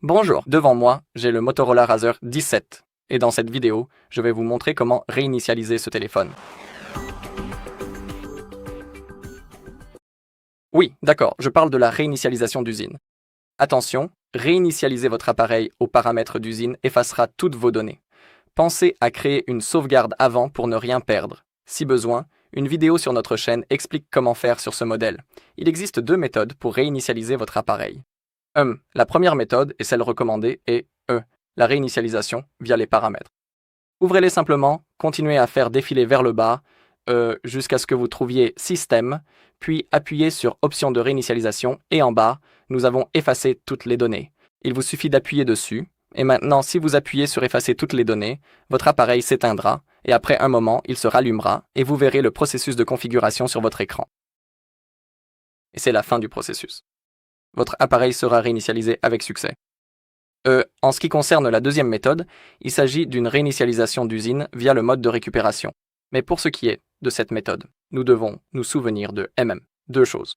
Bonjour, devant moi, j'ai le Motorola Razr 17 et dans cette vidéo, je vais vous montrer comment réinitialiser ce téléphone. Oui, d'accord, je parle de la réinitialisation d'usine. Attention, réinitialiser votre appareil aux paramètres d'usine effacera toutes vos données. Pensez à créer une sauvegarde avant pour ne rien perdre. Si besoin, une vidéo sur notre chaîne explique comment faire sur ce modèle. Il existe deux méthodes pour réinitialiser votre appareil. La première méthode est celle recommandée et la réinitialisation via les paramètres. Ouvrez-les simplement, continuez à faire défiler vers le bas jusqu'à ce que vous trouviez Système, puis appuyez sur Option de réinitialisation et en bas, nous avons effacé toutes les données. Il vous suffit d'appuyer dessus et maintenant, si vous appuyez sur Effacer toutes les données, votre appareil s'éteindra et après un moment, il se rallumera et vous verrez le processus de configuration sur votre écran. Et c'est la fin du processus. Votre appareil sera réinitialisé avec succès. En ce qui concerne la deuxième méthode, il s'agit d'une réinitialisation d'usine via le mode de récupération. Mais pour ce qui est de cette méthode, nous devons nous souvenir de deux choses.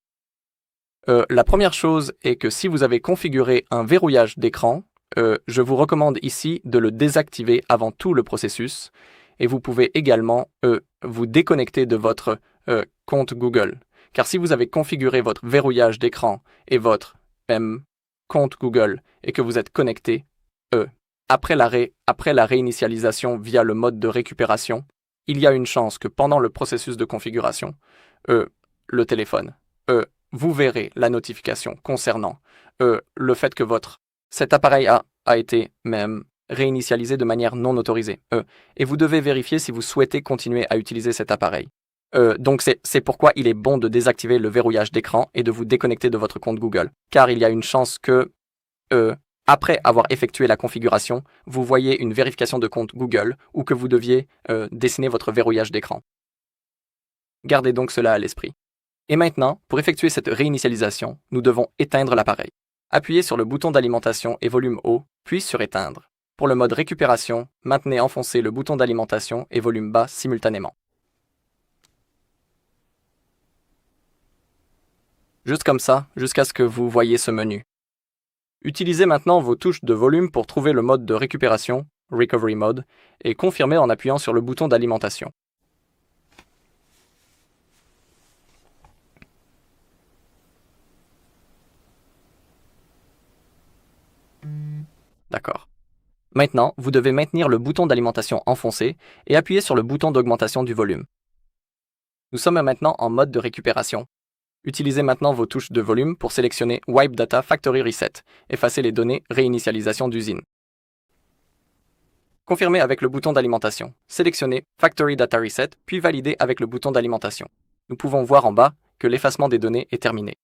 La première chose est que si vous avez configuré un verrouillage d'écran, je vous recommande ici de le désactiver avant tout le processus et vous pouvez également vous déconnecter de votre compte Google. Car si vous avez configuré votre verrouillage d'écran et votre compte Google et que vous êtes connecté, après la réinitialisation via le mode de récupération, il y a une chance que pendant le processus de configuration, le téléphone, vous verrez la notification concernant le fait que cet appareil a été réinitialisé de manière non autorisée. Et vous devez vérifier si vous souhaitez continuer à utiliser cet appareil. Donc c'est pourquoi il est bon de désactiver le verrouillage d'écran et de vous déconnecter de votre compte Google. Car il y a une chance que, après avoir effectué la configuration, vous voyez une vérification de compte Google ou que vous deviez dessiner votre verrouillage d'écran. Gardez donc cela à l'esprit. Et maintenant, pour effectuer cette réinitialisation, nous devons éteindre l'appareil. Appuyez sur le bouton d'alimentation et volume haut, puis sur Éteindre. Pour le mode récupération, maintenez enfoncé le bouton d'alimentation et volume bas simultanément. Juste comme ça, jusqu'à ce que vous voyez ce menu. Utilisez maintenant vos touches de volume pour trouver le mode de récupération, Recovery Mode, et confirmez en appuyant sur le bouton d'alimentation. D'accord. Maintenant, vous devez maintenir le bouton d'alimentation enfoncé et appuyer sur le bouton d'augmentation du volume. Nous sommes maintenant en mode de récupération. Utilisez maintenant vos touches de volume pour sélectionner Wipe Data Factory Reset, effacer les données réinitialisation d'usine. Confirmez avec le bouton d'alimentation. Sélectionnez Factory Data Reset, puis validez avec le bouton d'alimentation. Nous pouvons voir en bas que l'effacement des données est terminé.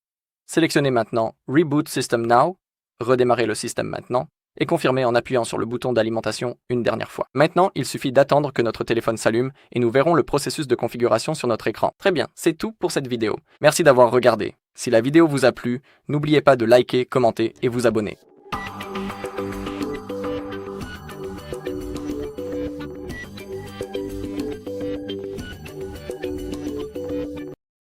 Sélectionnez maintenant Reboot System Now, redémarrez le système maintenant, et confirmez en appuyant sur le bouton d'alimentation une dernière fois. Maintenant, il suffit d'attendre que notre téléphone s'allume et nous verrons le processus de configuration sur notre écran. Très bien, c'est tout pour cette vidéo. Merci d'avoir regardé. Si la vidéo vous a plu, n'oubliez pas de liker, commenter et vous abonner.